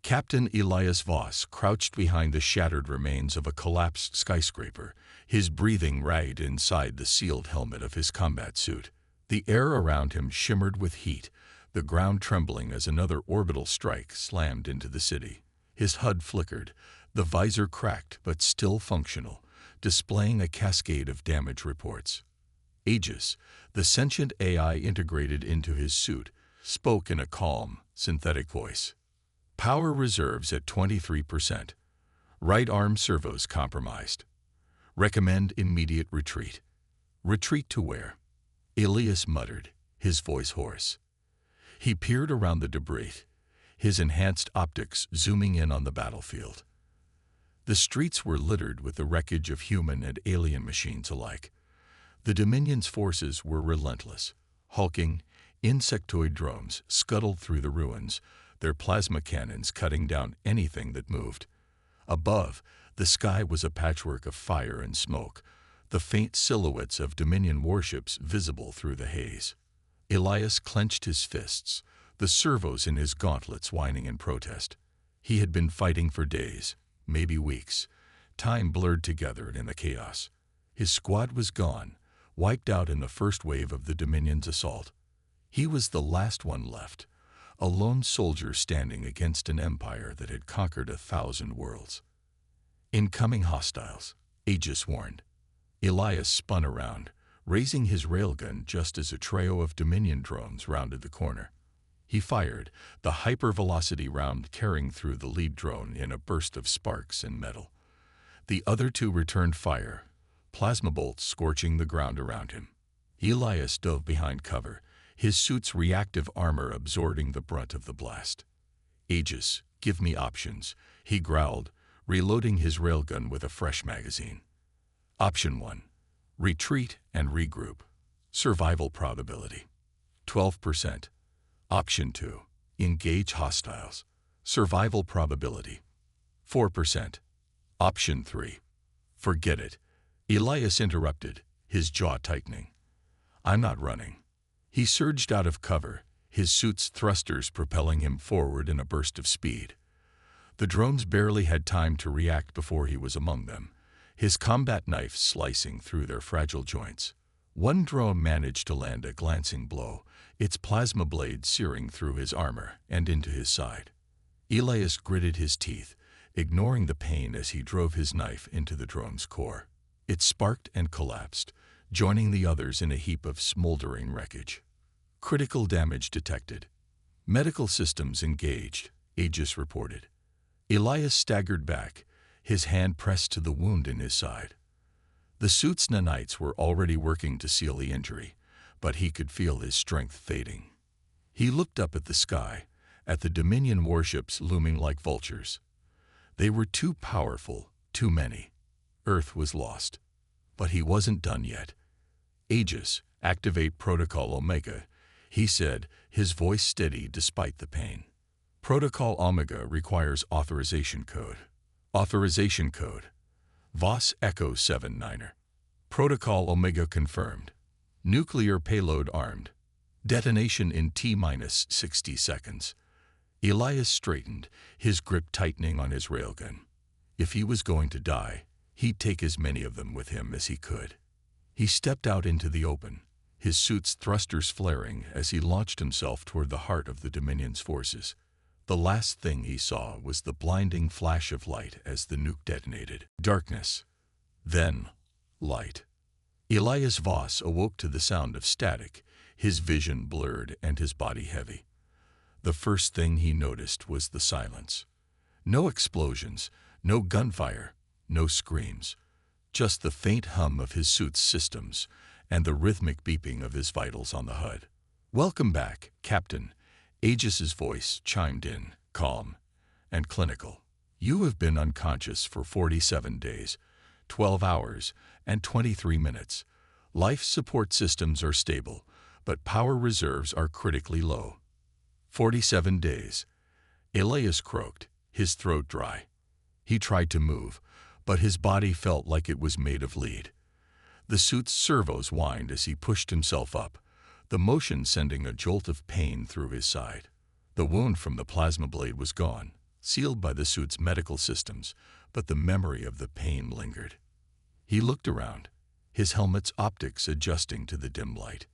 Captain Elias Voss crouched behind the shattered remains of a collapsed skyscraper, his breathing ragged inside the sealed helmet of his combat suit. The air around him shimmered with heat, the ground trembling as another orbital strike slammed into the city. His HUD flickered, the visor cracked but still functional, displaying a cascade of damage reports. Aegis, the sentient AI integrated into his suit, spoke in a calm, synthetic voice. Power reserves at 23%. Right arm servos compromised. Recommend immediate retreat. Retreat to where? Elias muttered, his voice hoarse. He peered around the debris, his enhanced optics zooming in on the battlefield. The streets were littered with the wreckage of human and alien machines alike. The Dominion's forces were relentless. Hulking, insectoid drones scuttled through the ruins, their plasma cannons cutting down anything that moved. Above, the sky was a patchwork of fire and smoke, the faint silhouettes of Dominion warships visible through the haze. Elias clenched his fists, the servos in his gauntlets whining in protest. He had been fighting for days, maybe weeks. Time blurred together in the chaos. His squad was gone, wiped out in the first wave of the Dominion's assault. He was the last one left, a lone soldier standing against an empire that had conquered 1,000 worlds. Incoming hostiles, Aegis warned. Elias spun around, raising his railgun just as a trio of Dominion drones rounded the corner. He fired, the hypervelocity round tearing through the lead drone in a burst of sparks and metal. The other two returned fire, plasma bolts scorching the ground around him. Elias dove behind cover, his suit's reactive armor absorbing the brunt of the blast. Aegis, give me options, he growled, reloading his railgun with a fresh magazine. Option 1. Retreat and regroup. Survival probability. 12%. Option 2. Engage hostiles. Survival probability. 4%. Option 3. Forget it. Elias interrupted, his jaw tightening. I'm not running. He surged out of cover, his suit's thrusters propelling him forward in a burst of speed. The drones barely had time to react before he was among them, his combat knife slicing through their fragile joints. One drone managed to land a glancing blow, its plasma blade searing through his armor and into his side. Elias gritted his teeth, ignoring the pain as he drove his knife into the drone's core. It sparked and collapsed, joining the others in a heap of smoldering wreckage. Critical damage detected. Medical systems engaged, Aegis reported. Elias staggered back, his hand pressed to the wound in his side. The suit's nanites were already working to seal the injury, but he could feel his strength fading. He looked up at the sky, at the Dominion warships looming like vultures. They were too powerful, too many. Earth was lost. But he wasn't done yet. Aegis, activate Protocol Omega, he said, his voice steady despite the pain. Protocol Omega requires authorization code. Authorization code. Voss Echo 79er. Protocol Omega confirmed. Nuclear payload armed. Detonation in T-minus 60 seconds. Elias straightened, his grip tightening on his railgun. If he was going to die, he'd take as many of them with him as he could. He stepped out into the open, his suit's thrusters flaring as he launched himself toward the heart of the Dominion's forces. The last thing he saw was the blinding flash of light as the nuke detonated. Darkness. Then, light. Elias Voss awoke to the sound of static, his vision blurred and his body heavy. The first thing he noticed was the silence. No explosions, no gunfire, no screams. Just the faint hum of his suit's systems and the rhythmic beeping of his vitals on the HUD. Welcome back, Captain. Aegis's voice chimed in, calm and clinical. You have been unconscious for 47 days, 12 hours, and 23 minutes. Life support systems are stable, but power reserves are critically low. 47 days. Elias croaked, his throat dry. He tried to move, but his body felt like it was made of lead. The suit's servos whined as he pushed himself up, the motion sending a jolt of pain through his side. The wound from the plasma blade was gone, sealed by the suit's medical systems, but the memory of the pain lingered. He looked around, his helmet's optics adjusting to the dim light.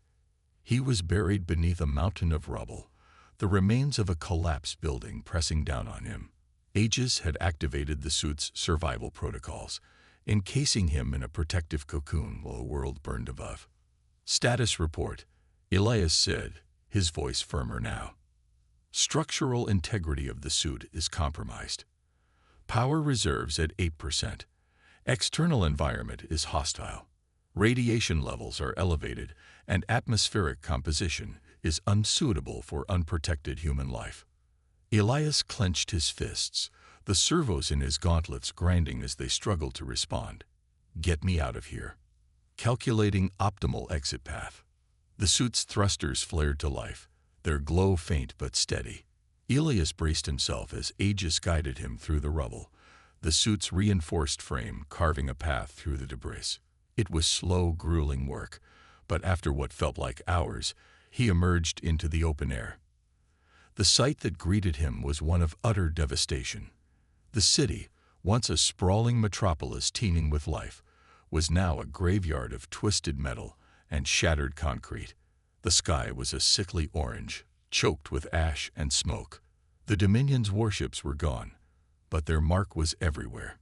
He was buried beneath a mountain of rubble, the remains of a collapsed building pressing down on him. Aegis had activated the suit's survival protocols, encasing him in a protective cocoon while the world burned above. "Status report," Elias said, his voice firmer now. "Structural integrity of the suit is compromised. Power reserves at 8%. External environment is hostile. Radiation levels are elevated, and atmospheric composition is unsuitable for unprotected human life." Elias clenched his fists, the servos in his gauntlets grinding as they struggled to respond. "Get me out of here." Calculating optimal exit path. The suit's thrusters flared to life, their glow faint but steady. Elias braced himself as Aegis guided him through the rubble, the suit's reinforced frame carving a path through the debris. It was slow, grueling work, but after what felt like hours, he emerged into the open air. The sight that greeted him was one of utter devastation. The city, once a sprawling metropolis teeming with life, was now a graveyard of twisted metal and shattered concrete. The sky was a sickly orange, choked with ash and smoke. The Dominion's warships were gone, but their mark was everywhere.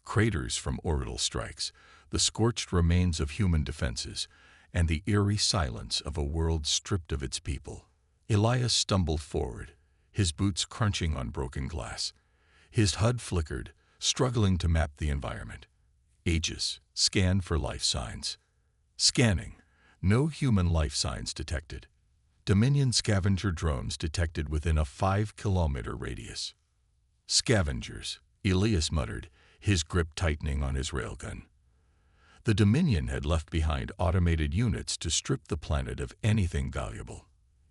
Craters from orbital strikes, the scorched remains of human defenses, and the eerie silence of a world stripped of its people. Elias stumbled forward, his boots crunching on broken glass. His HUD flickered, struggling to map the environment. Aegis scanned for life signs. Scanning. No human life signs detected. Dominion scavenger drones detected within a 5-kilometer radius. "Scavengers," Elias muttered, his grip tightening on his railgun. The Dominion had left behind automated units to strip the planet of anything valuable.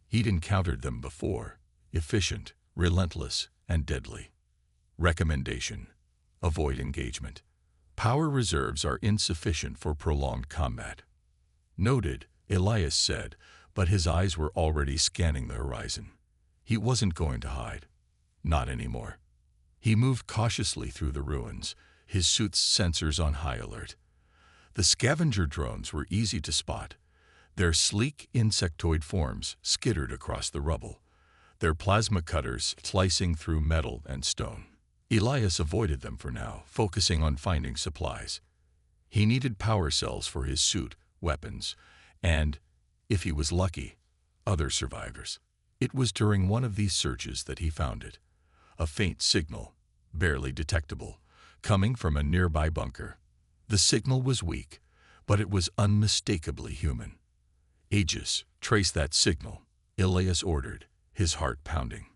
He'd encountered them before, efficient, relentless, and deadly. Recommendation: avoid engagement. Power reserves are insufficient for prolonged combat. "Noted," Elias said, but his eyes were already scanning the horizon. He wasn't going to hide. Not anymore. He moved cautiously through the ruins, his suit's sensors on high alert. The scavenger drones were easy to spot. Their sleek insectoid forms skittered across the rubble, their plasma cutters slicing through metal and stone. Elias avoided them for now, focusing on finding supplies. He needed power cells for his suit, weapons, and, if he was lucky, other survivors. It was during one of these searches that he found it. A faint signal, barely detectable, coming from a nearby bunker. The signal was weak, but it was unmistakably human. "Aegis, trace that signal," Elias ordered, his heart pounding.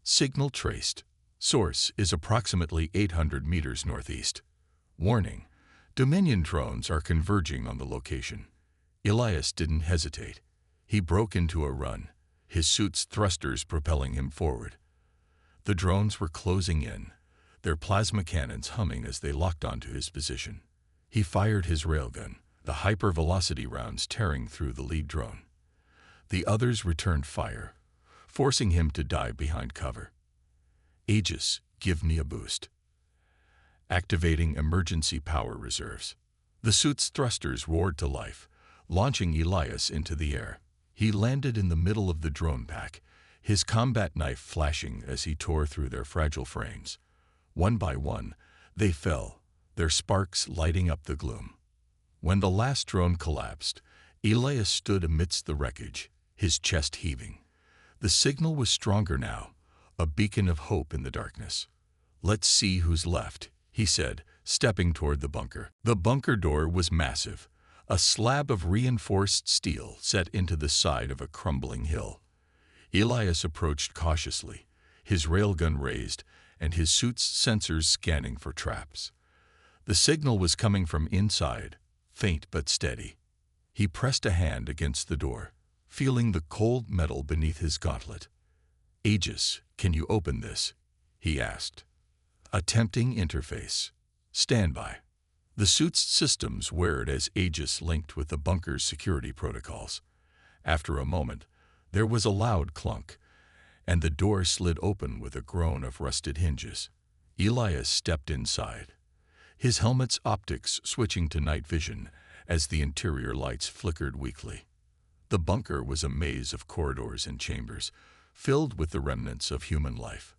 Signal traced. Source is approximately 800 meters northeast. Warning: Dominion drones are converging on the location. Elias didn't hesitate. He broke into a run, his suit's thrusters propelling him forward. The drones were closing in, their plasma cannons humming as they locked onto his position. He fired his railgun, the hypervelocity rounds tearing through the lead drone. The others returned fire, forcing him to dive behind cover. "Aegis, give me a boost." Activating emergency power reserves. The suit's thrusters roared to life, launching Elias into the air. He landed in the middle of the drone pack, his combat knife flashing as he tore through their fragile frames. One by one, they fell, their sparks lighting up the gloom. When the last drone collapsed, Elias stood amidst the wreckage, his chest heaving. The signal was stronger now, a beacon of hope in the darkness. "Let's see who's left," he said, stepping toward the bunker. The bunker door was massive, a slab of reinforced steel set into the side of a crumbling hill. Elias approached cautiously, his railgun raised and his suit's sensors scanning for traps. The signal was coming from inside, faint but steady. He pressed a hand against the door, feeling the cold metal beneath his gauntlet. "Aegis, can you open this?" he asked. Attempting interface. Standby. The suit's systems whirred as Aegis linked with the bunker's security protocols. After a moment, there was a loud clunk, and the door slid open with a groan of rusted hinges. Elias stepped inside, his helmet's optics switching to night vision as the interior lights flickered weakly. The bunker was a maze of corridors and chambers, filled with the remnants of human life.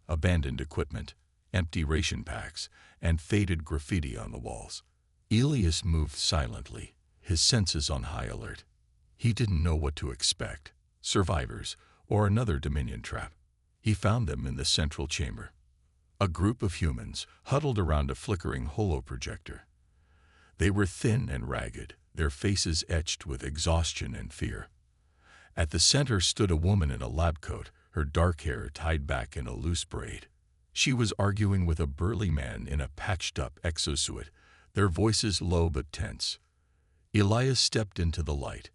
Abandoned equipment, empty ration packs, and faded graffiti on the walls. Elias moved silently, his senses on high alert. He didn't know what to expect, survivors or another Dominion trap. He found them in the central chamber. A group of humans huddled around a flickering holoprojector. They were thin and ragged, their faces etched with exhaustion and fear. At the center stood a woman in a lab coat, her dark hair tied back in a loose braid. She was arguing with a burly man in a patched-up exosuit, their voices low but tense. Elias stepped into the light,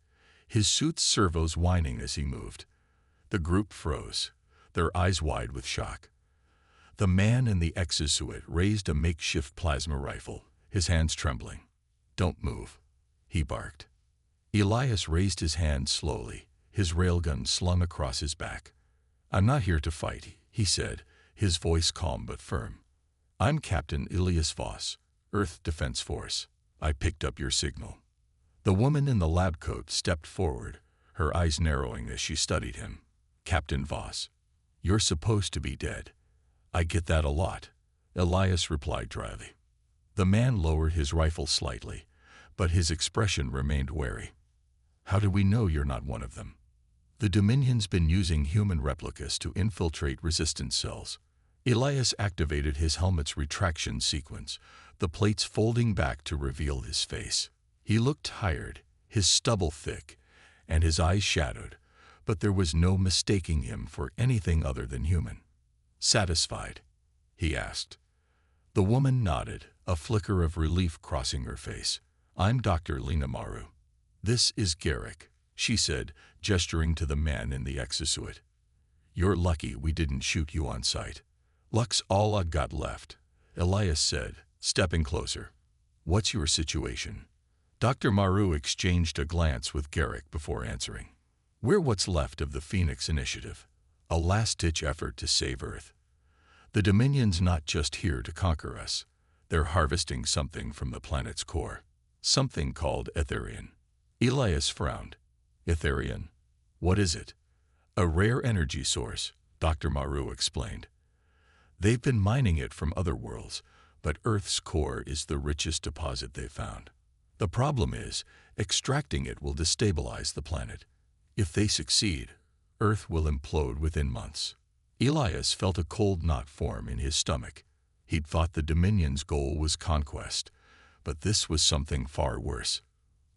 his suit's servos whining as he moved. The group froze, their eyes wide with shock. The man in the exosuit raised a makeshift plasma rifle, his hands trembling. "Don't move," he barked. Elias raised his hand slowly, his railgun slung across his back. "I'm not here to fight," he said, his voice calm but firm. "I'm Captain Elias Voss, Earth Defense Force. I picked up your signal." The woman in the lab coat stepped forward, her eyes narrowing as she studied him. "Captain Voss, you're supposed to be dead." "I get that a lot," Elias replied dryly. The man lowered his rifle slightly, but his expression remained wary. "How do we know you're not one of them?" "The Dominion's been using human replicas to infiltrate resistance cells." Elias activated his helmet's retraction sequence, the plates folding back to reveal his face. He looked tired, his stubble thick, and his eyes shadowed, but there was no mistaking him for anything other than human. "Satisfied?" he asked. The woman nodded, a flicker of relief crossing her face. "I'm Dr. Lena Maru." "This is Garrick," she said, gesturing to the man in the exosuit. "You're lucky we didn't shoot you on sight." "Luck's all I got left," Elias said, stepping closer. "What's your situation?" Dr. Maru exchanged a glance with Garrick before answering. "We're what's left of the Phoenix Initiative, a last-ditch effort to save Earth. The Dominion's not just here to conquer us. They're harvesting something from the planet's core, something called Etherian." Elias frowned. "Etherian? What is it?" "A rare energy source," Dr. Maru explained. "They've been mining it from other worlds, but Earth's core is the richest deposit they've found. The problem is, extracting it will destabilize the planet. If they succeed, Earth will implode within months." Elias felt a cold knot form in his stomach. He'd thought the Dominion's goal was conquest, but this was something far worse.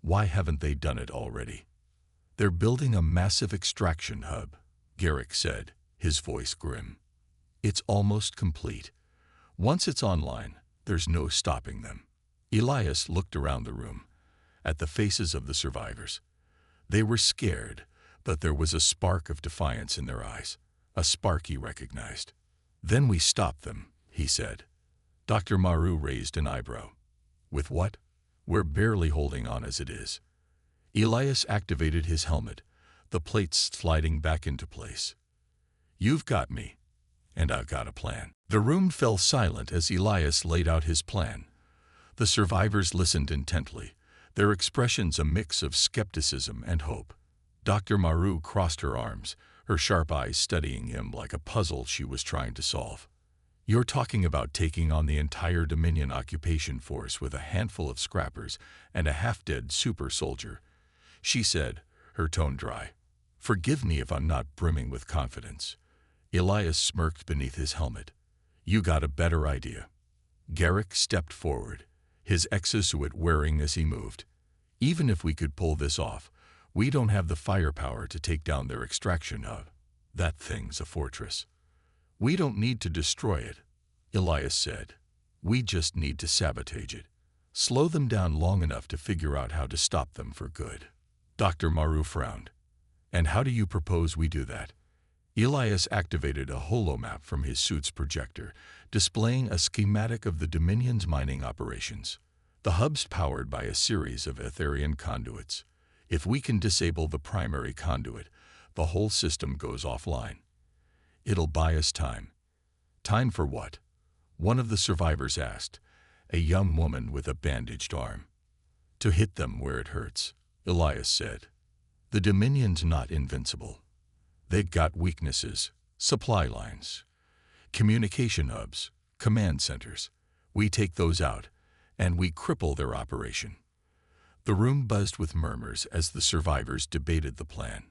Why haven't they done it already? "They're building a massive extraction hub," Garrick said, his voice grim. "It's almost complete. Once it's online, there's no stopping them." Elias looked around the room, at the faces of the survivors. They were scared, but there was a spark of defiance in their eyes, a spark he recognized. "Then we stop them," he said. Dr. Maru raised an eyebrow. "With what? We're barely holding on as it is." Elias activated his helmet, the plates sliding back into place. "You've got me, and I've got a plan." The room fell silent as Elias laid out his plan. The survivors listened intently, their expressions a mix of skepticism and hope. Dr. Maru crossed her arms, her sharp eyes studying him like a puzzle she was trying to solve. "You're talking about taking on the entire Dominion occupation force with a handful of scrappers and a half-dead super soldier," she said, her tone dry. "Forgive me if I'm not brimming with confidence." Elias smirked beneath his helmet. "You got a better idea." Garrick stepped forward, his exosuit whirring as he moved. "Even if we could pull this off, we don't have the firepower to take down their extraction hub. That thing's a fortress." "We don't need to destroy it," Elias said. "We just need to sabotage it. Slow them down long enough to figure out how to stop them for good." Dr. Maru frowned. "And how do you propose we do that?" Elias activated a holomap from his suit's projector, displaying a schematic of the Dominion's mining operations. "The hub's powered by a series of Etherian conduits. If we can disable the primary conduit, the whole system goes offline. It'll buy us time. Time for what? One of the survivors asked, a young woman with a bandaged arm. To hit them where it hurts, Elias said. The Dominion's not invincible. They've got weaknesses, supply lines, communication hubs, command centers. We take those out, and we cripple their operation. The room buzzed with murmurs as the survivors debated the plan.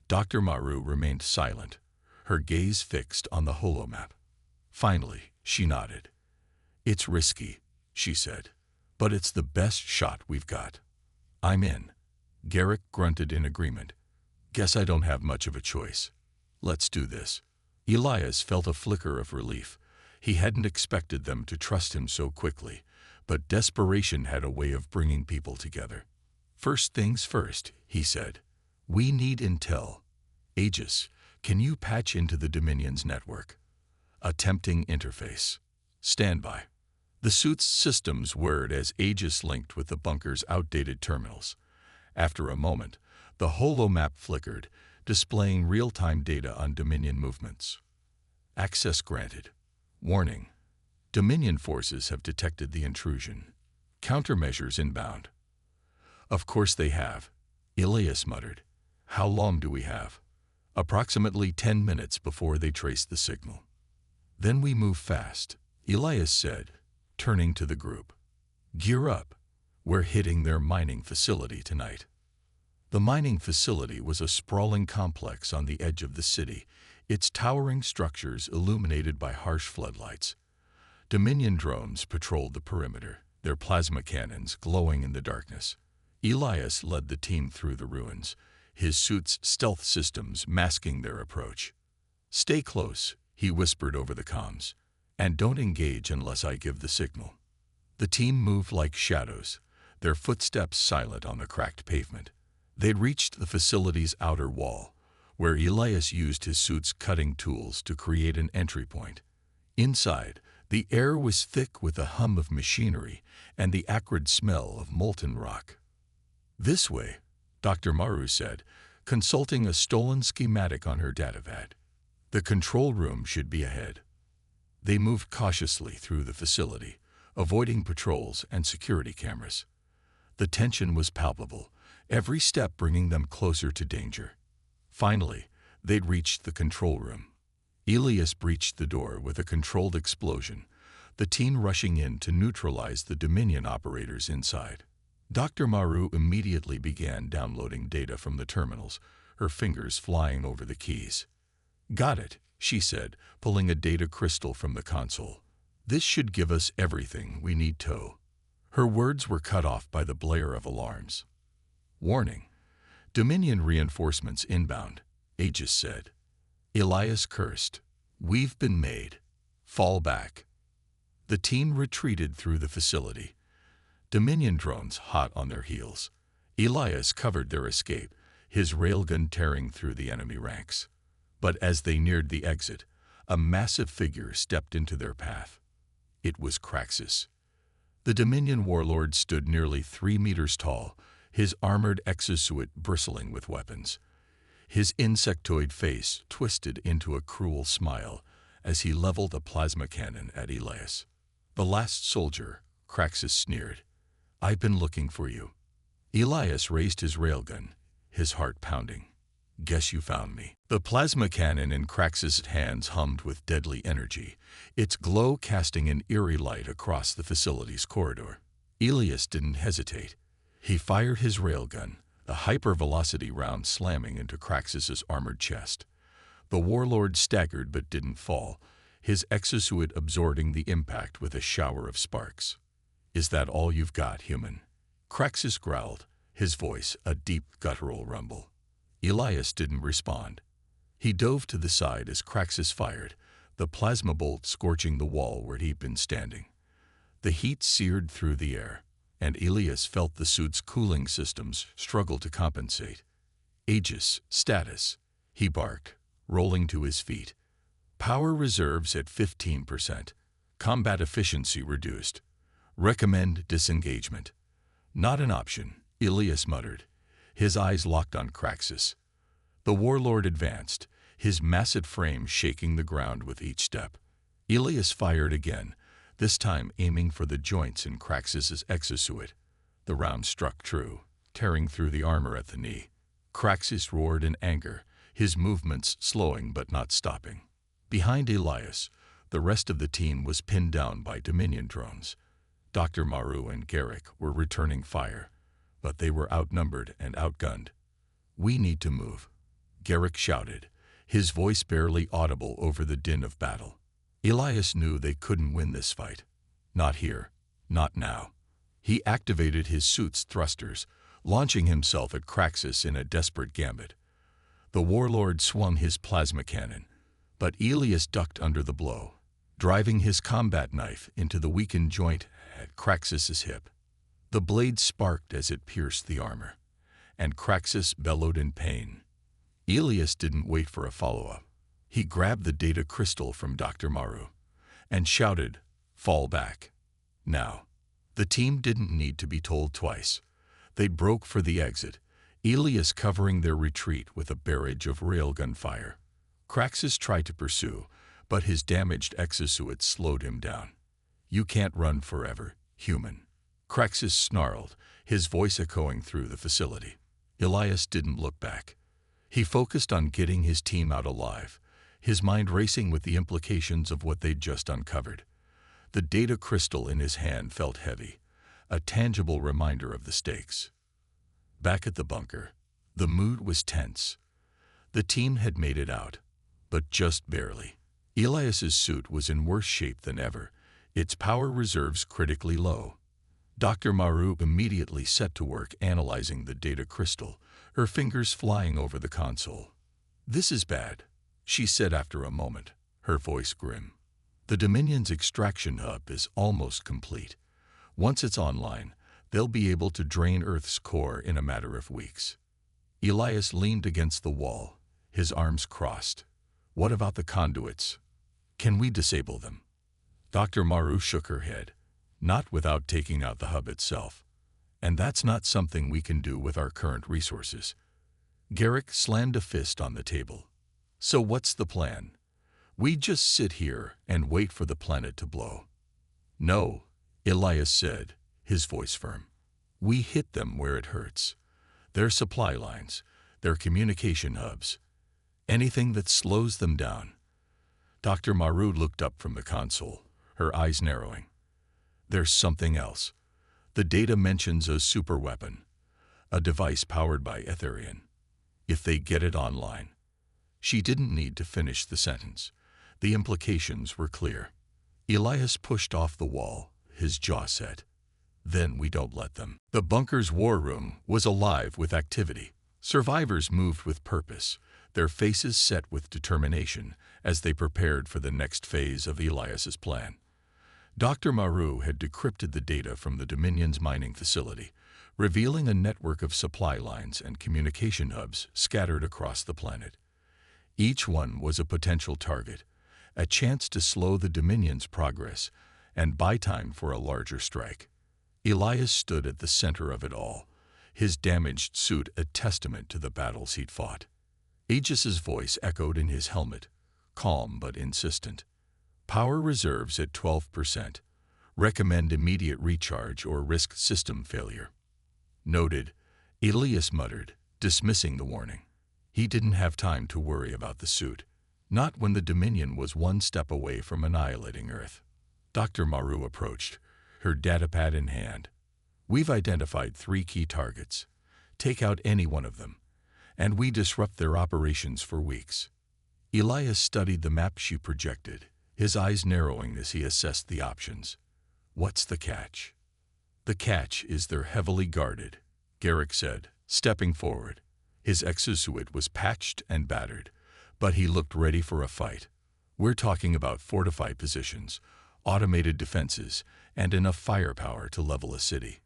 Dr. Maru remained silent, her gaze fixed on the holomap. Finally, she nodded. It's risky, she said, but it's the best shot we've got. I'm in. Garrick grunted in agreement. Guess I don't have much of a choice. Let's do this. Elias felt a flicker of relief. He hadn't expected them to trust him so quickly, but desperation had a way of bringing people together. First things first, he said. We need intel. Aegis, can you patch into the Dominion's network? Attempting interface. Standby. The suit's systems whirred as Aegis linked with the bunker's outdated terminals. After a moment, the holomap flickered, displaying real-time data on Dominion movements. Access granted. Warning. Dominion forces have detected the intrusion. Countermeasures inbound. Of course they have, Elias muttered. How long do we have? Approximately 10 minutes before they trace the signal. Then we move fast, Elias said, turning to the group. Gear up. We're hitting their mining facility tonight. The mining facility was a sprawling complex on the edge of the city, its towering structures illuminated by harsh floodlights. Dominion drones patrolled the perimeter, their plasma cannons glowing in the darkness. Elias led the team through the ruins, his suit's stealth systems masking their approach. Stay close, he whispered over the comms, and don't engage unless I give the signal. The team moved like shadows, their footsteps silent on the cracked pavement. They'd reached the facility's outer wall, where Elias used his suit's cutting tools to create an entry point. Inside, the air was thick with the hum of machinery and the acrid smell of molten rock. This way, Dr. Maru said, consulting a stolen schematic on her datapad. The control room should be ahead. They moved cautiously through the facility, avoiding patrols and security cameras. The tension was palpable, every step bringing them closer to danger. Finally, they'd reached the control room. Elias breached the door with a controlled explosion, the team rushing in to neutralize the Dominion operators inside. Dr. Maru immediately began downloading data from the terminals, her fingers flying over the keys. Got it, she said, pulling a data crystal from the console. This should give us everything we need to. Her words were cut off by the blare of alarms. Warning. Dominion reinforcements inbound, Aegis said. Elias cursed. We've been made. Fall back. The team retreated through the facility. Dominion drones hot on their heels. Elias covered their escape, his railgun tearing through the enemy ranks. But as they neared the exit, a massive figure stepped into their path. It was Craxus. The Dominion warlord stood nearly 3 meters tall, his armored exosuit bristling with weapons. His insectoid face twisted into a cruel smile as he leveled a plasma cannon at Elias. The last soldier, Craxus sneered. I've been looking for you. Elias raised his railgun, his heart pounding. Guess you found me. The plasma cannon in Craxus' hands hummed with deadly energy, its glow casting an eerie light across the facility's corridor. Elias didn't hesitate. He fired his railgun, a hypervelocity round slamming into Craxus' armored chest. The warlord staggered but didn't fall, his exosuit absorbing the impact with a shower of sparks. Is that all you've got, human? Craxus growled, his voice a deep guttural rumble. Elias didn't respond. He dove to the side as Craxus fired, the plasma bolt scorching the wall where he'd been standing. The heat seared through the air, and Elias felt the suit's cooling systems struggle to compensate. Aegis, status, he barked, rolling to his feet. Power reserves at 15%. Combat efficiency reduced. Recommend disengagement. Not an option, Elias muttered, his eyes locked on Craxus. The warlord advanced, his massive frame shaking the ground with each step. Elias fired again, this time aiming for the joints in Craxus's exosuit. The round struck true, tearing through the armor at the knee. Craxus roared in anger, his movements slowing but not stopping. Behind Elias, the rest of the team was pinned down by Dominion drones. Dr. Maru and Garrick were returning fire, but they were outnumbered and outgunned. "We need to move," Garrick shouted, his voice barely audible over the din of battle. Elias knew they couldn't win this fight. Not here. Not now. He activated his suit's thrusters, launching himself at Craxus in a desperate gambit. The warlord swung his plasma cannon, but Elias ducked under the blow, driving his combat knife into the weakened joint at Craxus's hip. The blade sparked as it pierced the armor, and Craxus bellowed in pain. Elias didn't wait for a follow-up. He grabbed the data crystal from Dr. Maru and shouted, "Fall back. Now." The team didn't need to be told twice. They broke for the exit, Elias covering their retreat with a barrage of railgun fire. Craxus tried to pursue, but his damaged exosuit slowed him down. "You can't run forever, human." Craxus snarled, his voice echoing through the facility. Elias didn't look back. He focused on getting his team out alive, his mind racing with the implications of what they'd just uncovered. The data crystal in his hand felt heavy, a tangible reminder of the stakes. Back at the bunker, the mood was tense. The team had made it out, but just barely. Elias's suit was in worse shape than ever, its power reserves critically low. Dr. Maru immediately set to work analyzing the data crystal, her fingers flying over the console. "This is bad," she said after a moment, her voice grim. "The Dominion's extraction hub is almost complete. Once it's online, they'll be able to drain Earth's core in a matter of weeks." Elias leaned against the wall, his arms crossed. "What about the conduits? Can we disable them?" Dr. Maru shook her head. "Not without taking out the hub itself. And that's not something we can do with our current resources." Garrick slammed a fist on the table. "So what's the plan? We just sit here and wait for the planet to blow?" "No," Elias said, his voice firm. "We hit them where it hurts. Their supply lines, their communication hubs, anything that slows them down." Dr. Maru looked up from the console, her eyes narrowing. "There's something else. The data mentions a superweapon, a device powered by Etherian. If they get it online." She didn't need to finish the sentence. The implications were clear. Elias pushed off the wall, his jaw set. "Then we don't let them." The bunker's war room was alive with activity. Survivors moved with purpose, their faces set with determination as they prepared for the next phase of Elias's plan. Dr. Maru had decrypted the data from the Dominion's mining facility, revealing a network of supply lines and communication hubs scattered across the planet. Each one was a potential target, a chance to slow the Dominion's progress and buy time for a larger strike. Elias stood at the center of it all, his damaged suit a testament to the battles he'd fought. Aegis's voice echoed in his helmet, calm but insistent. "Power reserves at 12%. Recommend immediate recharge or risk system failure." "Noted," Elias muttered, dismissing the warning. He didn't have time to worry about the suit, not when the Dominion was one step away from annihilating Earth. Dr. Maru approached, her datapad in hand. "We've identified 3 key targets. Take out any one of them, and we disrupt their operations for weeks." Elias studied the map she projected, his eyes narrowing as he assessed the options. "What's the catch?" "The catch is they're heavily guarded," Garrick said, stepping forward. His exosuit was patched and battered, but he looked ready for a fight. "We're talking about fortified positions, automated defenses, and enough firepower to level a city."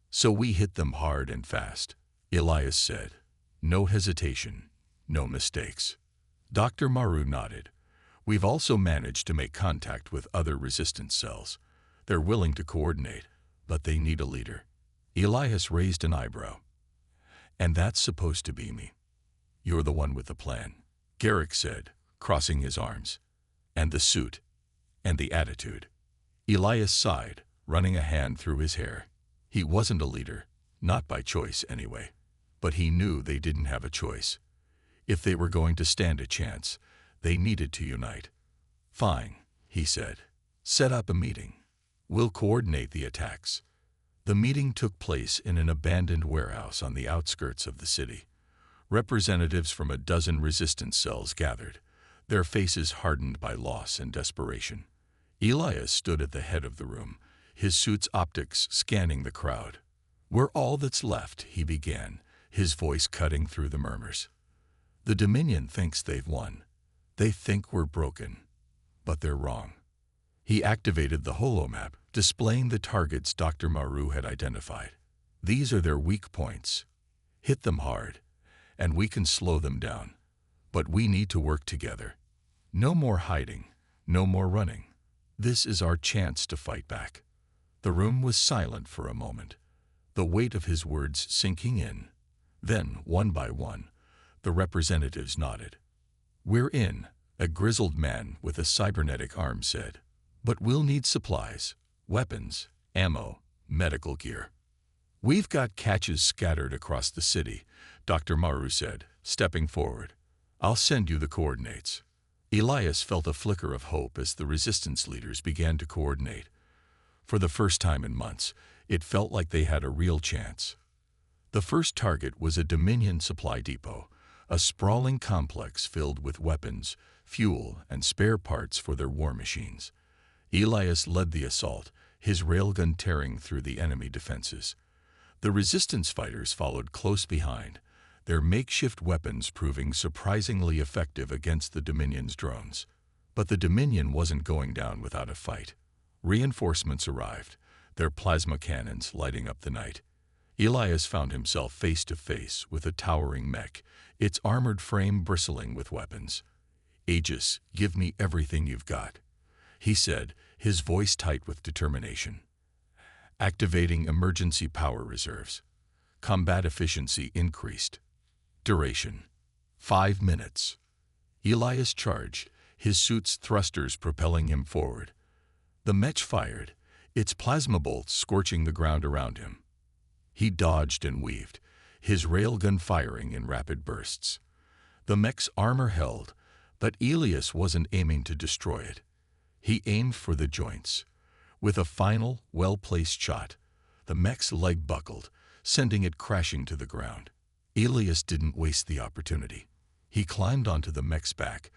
"So we hit them hard and fast," Elias said. "No hesitation, no mistakes." Dr. Maru nodded. "We've also managed to make contact with other resistance cells. They're willing to coordinate, but they need a leader." Elias raised an eyebrow. "And that's supposed to be me. You're the one with the plan." Garrick said, crossing his arms. And the suit. And the attitude. Elias sighed, running a hand through his hair. He wasn't a leader, not by choice anyway. But he knew they didn't have a choice. If they were going to stand a chance, they needed to unite. Fine, he said. Set up a meeting. We'll coordinate the attacks. The meeting took place in an abandoned warehouse on the outskirts of the city. Representatives from a dozen resistance cells gathered, their faces hardened by loss and desperation. Elias stood at the head of the room, his suit's optics scanning the crowd. "We're all that's left," he began, his voice cutting through the murmurs. "The Dominion thinks they've won. They think we're broken. But they're wrong." He activated the holomap, displaying the targets Dr. Maru had identified. "These are their weak points. Hit them hard, and we can slow them down. But we need to work together. No more hiding, no more running. This is our chance to fight back." The room was silent for a moment, the weight of his words sinking in. Then, one by one, the representatives nodded. "We're in," a grizzled man with a cybernetic arm said. "But we'll need supplies, weapons, ammo, medical gear." "We've got caches scattered across the city," Dr. Maru said, stepping forward. "I'll send you the coordinates." Elias felt a flicker of hope as the resistance leaders began to coordinate. For the first time in months, it felt like they had a real chance. The first target was a Dominion supply depot, a sprawling complex filled with weapons, fuel, and spare parts for their war machines. Elias led the assault, his railgun tearing through the enemy defenses. The resistance fighters followed close behind, their makeshift weapons proving surprisingly effective against the Dominion's drones. But the Dominion wasn't going down without a fight. Reinforcements arrived, their plasma cannons lighting up the night. Elias found himself face to face with a towering mech, its armored frame bristling with weapons. "Aegis, give me everything you've got," he said, his voice tight with determination. Activating emergency power reserves. Combat efficiency increased. Duration: 5 minutes. Elias charged, his suit's thrusters propelling him forward. The mech fired, its plasma bolts scorching the ground around him. He dodged and weaved, his railgun firing in rapid bursts. The mech's armor held, but Elias wasn't aiming to destroy it. He aimed for the joints. With a final, well-placed shot, the mech's leg buckled, sending it crashing to the ground. Elias didn't waste the opportunity. He climbed onto the mech's back,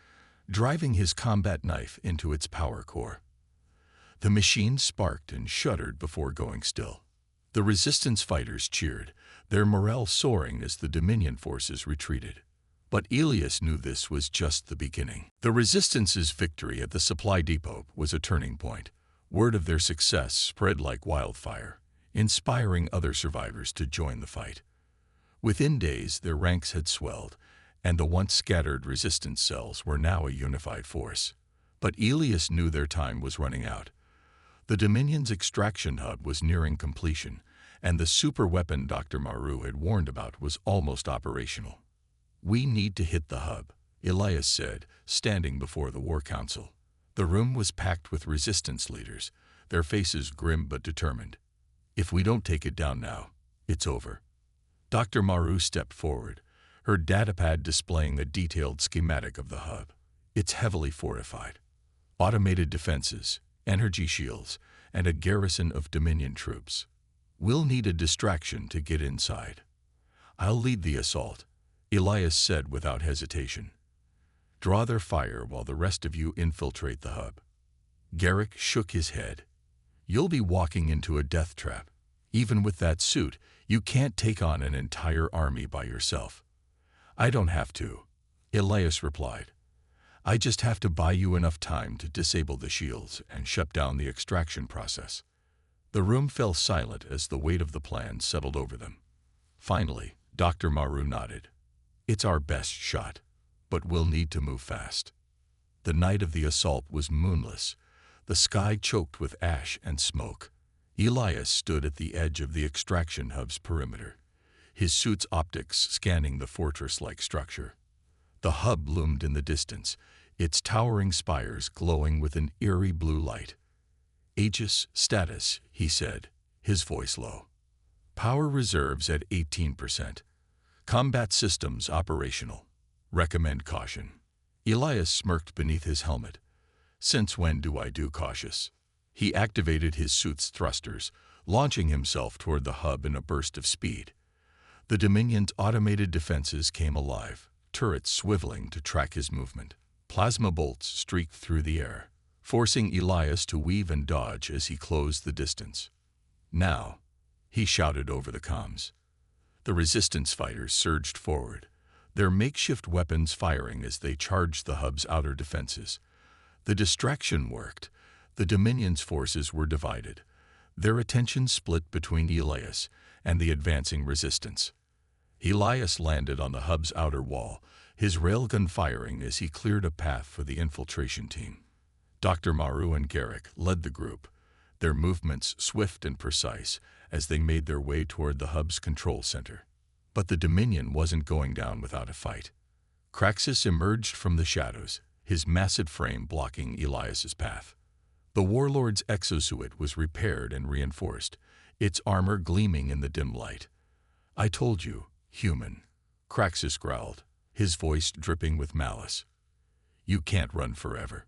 driving his combat knife into its power core. The machine sparked and shuddered before going still. The resistance fighters cheered, their morale soaring as the Dominion forces retreated. But Elias knew this was just the beginning. The Resistance's victory at the supply depot was a turning point. Word of their success spread like wildfire, inspiring other survivors to join the fight. Within days, their ranks had swelled, and the once scattered resistance cells were now a unified force. But Elias knew their time was running out. The Dominion's extraction hub was nearing completion, and the superweapon Dr. Maru had warned about was almost operational. "We need to hit the hub," Elias said, standing before the War Council. The room was packed with resistance leaders, their faces grim but determined. "If we don't take it down now, it's over." Dr. Maru stepped forward, her datapad displaying a detailed schematic of the hub. It's heavily fortified. Automated defenses, energy shields, and a garrison of Dominion troops. "We'll need a distraction to get inside." "I'll lead the assault," Elias said without hesitation. "Draw their fire while the rest of you infiltrate the hub." Garrick shook his head. "You'll be walking into a death trap. Even with that suit, you can't take on an entire army by yourself." "I don't have to," Elias replied. "I just have to buy you enough time to disable the shields and shut down the extraction process." The room fell silent as the weight of the plan settled over them. Finally, Dr. Maru nodded. "It's our best shot, but we'll need to move fast." The night of the assault was moonless, the sky choked with ash and smoke. Elias stood at the edge of the extraction hub's perimeter, his suit's optics scanning the fortress-like structure. The hub loomed in the distance, its towering spires glowing with an eerie blue light. "Aegis status," he said, his voice low. "Power reserves at 18%. Combat systems operational. Recommend caution." Elias smirked beneath his helmet. "Since when do I do cautious?" He activated his suit's thrusters, launching himself toward the hub in a burst of speed. The Dominion's automated defenses came alive, turrets swiveling to track his movement. Plasma bolts streaked through the air, forcing Elias to weave and dodge as he closed the distance. "Now," he shouted over the comms. The resistance fighters surged forward, their makeshift weapons firing as they charged the hub's outer defenses. The distraction worked. The Dominion's forces were divided, their attention split between Elias and the advancing resistance. Elias landed on the hub's outer wall, his railgun firing as he cleared a path for the infiltration team. Dr. Maru and Garrick led the group, their movements swift and precise as they made their way toward the hub's control center. But the Dominion wasn't going down without a fight. Craxus emerged from the shadows, his massive frame blocking Elias's path. The warlord's exosuit was repaired and reinforced, its armor gleaming in the dim light. "I told you, human," Craxus growled, his voice dripping with malice. "You can't run forever."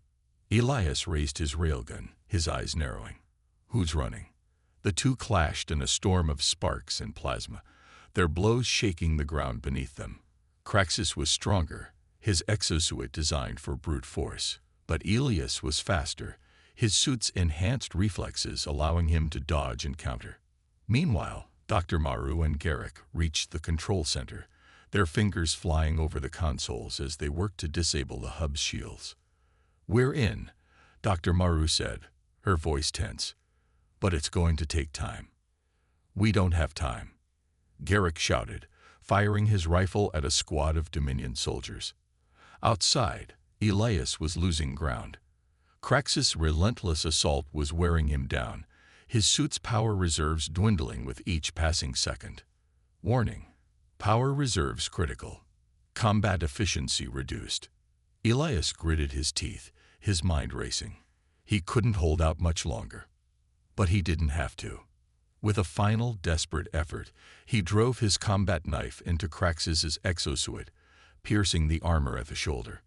Elias raised his railgun, his eyes narrowing. "Who's running?" The two clashed in a storm of sparks and plasma, their blows shaking the ground beneath them. Craxus was stronger, his exosuit designed for brute force, but Elias was faster, his suit's enhanced reflexes allowing him to dodge and counter. Meanwhile, Dr. Maru and Garrick reached the control center, their fingers flying over the consoles as they worked to disable the hub's shields. "We're in," Dr. Maru said, her voice tense. "But it's going to take time." "We don't have time," Garrick shouted, firing his rifle at a squad of Dominion soldiers. Outside, Elias was losing ground. Craxus' relentless assault was wearing him down, his suit's power reserves dwindling with each passing second. "Warning. Power reserves critical. Combat efficiency reduced." Elias gritted his teeth, his mind racing. He couldn't hold out much longer. But he didn't have to. With a final, desperate effort, he drove his combat knife into Craxus' exosuit, piercing the armor at the shoulder.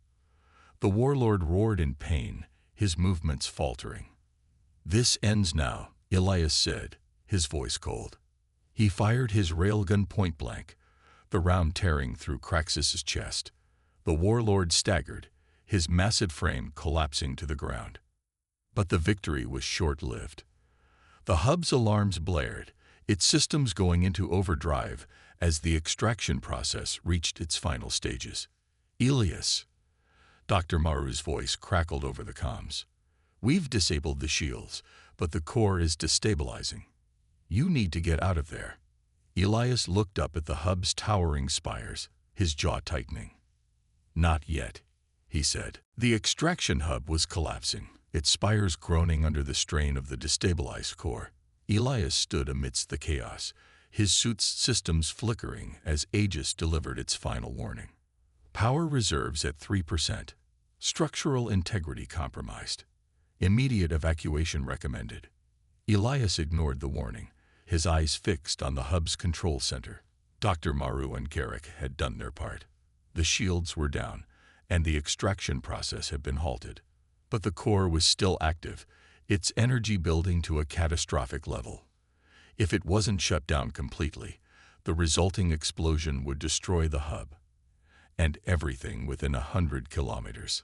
The warlord roared in pain, his movements faltering. "This ends now," Elias said, his voice cold. He fired his railgun point blank, the round tearing through Craxus' chest. The warlord staggered, his massive frame collapsing to the ground. But the victory was short-lived. The hub's alarms blared, its systems going into overdrive as the extraction process reached its final stages. "Elias," Dr. Maru's voice crackled over the comms. "We've disabled the shields, but the core is destabilizing. You need to get out of there." Elias looked up at the hub's towering spires, his jaw tightening. "Not yet," he said. The extraction hub was collapsing, its spires groaning under the strain of the destabilized core. Elias stood amidst the chaos, his suit's systems flickering as Aegis delivered its final warning. "Power reserves at 3%. Structural integrity compromised. Immediate evacuation recommended." Elias ignored the warning, his eyes fixed on the hub's control center. Dr. Maru and Garrick had done their part. The shields were down, and the extraction process had been halted. But the core was still active, its energy building to a catastrophic level. If it wasn't shut down completely, the resulting explosion would destroy the hub and everything within 100 kilometers.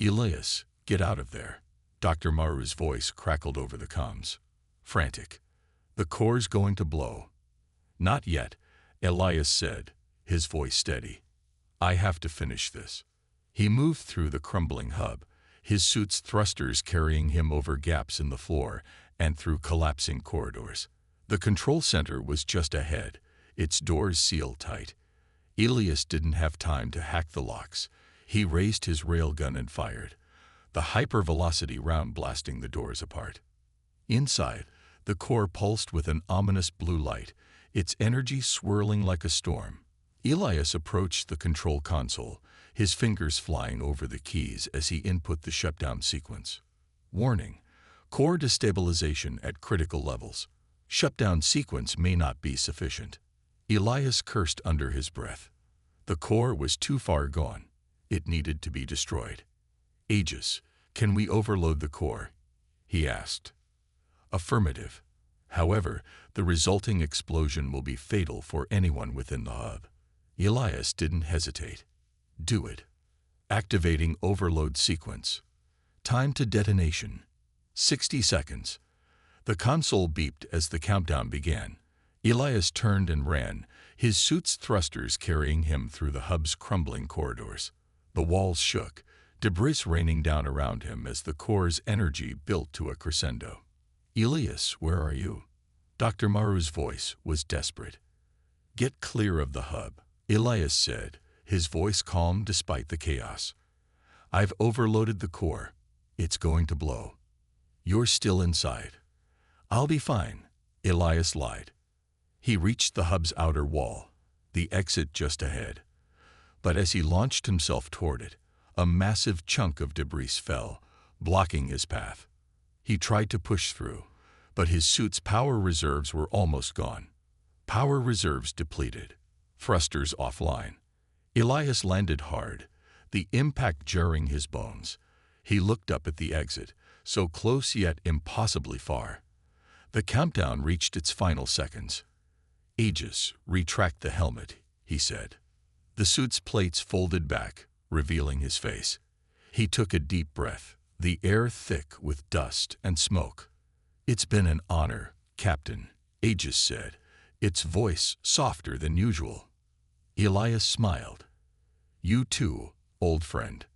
"Elias, get out of there." Dr. Maru's voice crackled over the comms. Frantic. "The core's going to blow." "Not yet," Elias said, his voice steady. "I have to finish this." He moved through the crumbling hub, his suit's thrusters carrying him over gaps in the floor and through collapsing corridors. The control center was just ahead, its doors sealed tight. Elias didn't have time to hack the locks. He raised his railgun and fired, the hypervelocity round blasting the doors apart. Inside, the core pulsed with an ominous blue light, its energy swirling like a storm. Elias approached the control console, his fingers flying over the keys as he input the shutdown sequence. Warning: core destabilization at critical levels. Shutdown sequence may not be sufficient. Elias cursed under his breath. The core was too far gone. It needed to be destroyed. Aegis, can we overload the core? He asked. Affirmative. However, the resulting explosion will be fatal for anyone within the hub. Elias didn't hesitate. Do it. Activating overload sequence. Time to detonation: 60 seconds. The console beeped as the countdown began. Elias turned and ran, his suit's thrusters carrying him through the hub's crumbling corridors. The walls shook, debris raining down around him as the core's energy built to a crescendo. Elias, where are you? Dr. Maru's voice was desperate. Get clear of the hub, Elias said, his voice calm despite the chaos. I've overloaded the core. It's going to blow. You're still inside. I'll be fine, Elias lied. He reached the hub's outer wall, the exit just ahead. But as he launched himself toward it, a massive chunk of debris fell, blocking his path. He tried to push through, but his suit's power reserves were almost gone. Power reserves depleted, thrusters offline. Elias landed hard, the impact jarring his bones. He looked up at the exit, so close yet impossibly far. The countdown reached its final seconds. Aegis, retract the helmet, he said. The suit's plates folded back, revealing his face. He took a deep breath, the air thick with dust and smoke. It's been an honor, Captain, Aegis said, its voice softer than usual. Elias smiled. You too, old friend.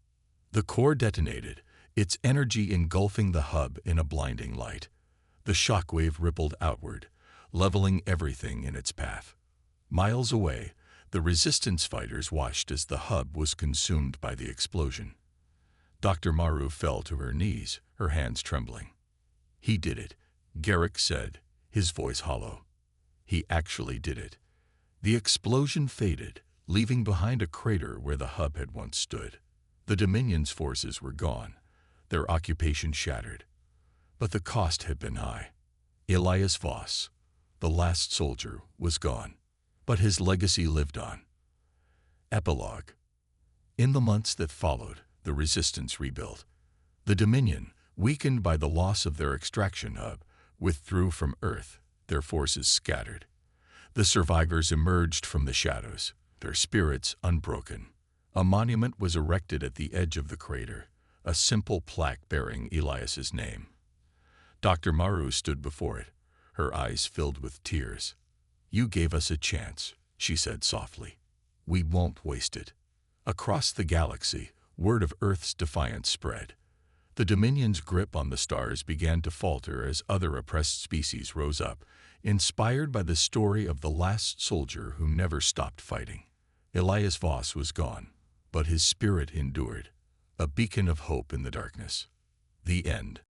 The core detonated, its energy engulfing the hub in a blinding light. The shockwave rippled outward, leveling everything in its path. Miles away, the resistance fighters watched as the hub was consumed by the explosion. Dr. Maru fell to her knees, her hands trembling. He did it, Garrick said, his voice hollow. He actually did it. The explosion faded, leaving behind a crater where the hub had once stood. The Dominion's forces were gone, their occupation shattered. But the cost had been high. Elias Voss, the last soldier, was gone, but his legacy lived on. Epilogue. In the months that followed, the Resistance rebuilt. The Dominion, weakened by the loss of their extraction hub, withdrew from Earth, their forces scattered. The survivors emerged from the shadows, their spirits unbroken. A monument was erected at the edge of the crater, a simple plaque bearing Elias's name. Dr. Maru stood before it, her eyes filled with tears. You gave us a chance, she said softly. We won't waste it. Across the galaxy, word of Earth's defiance spread. The Dominion's grip on the stars began to falter as other oppressed species rose up, inspired by the story of the last soldier who never stopped fighting. Elias Voss was gone, but his spirit endured, a beacon of hope in the darkness. The end.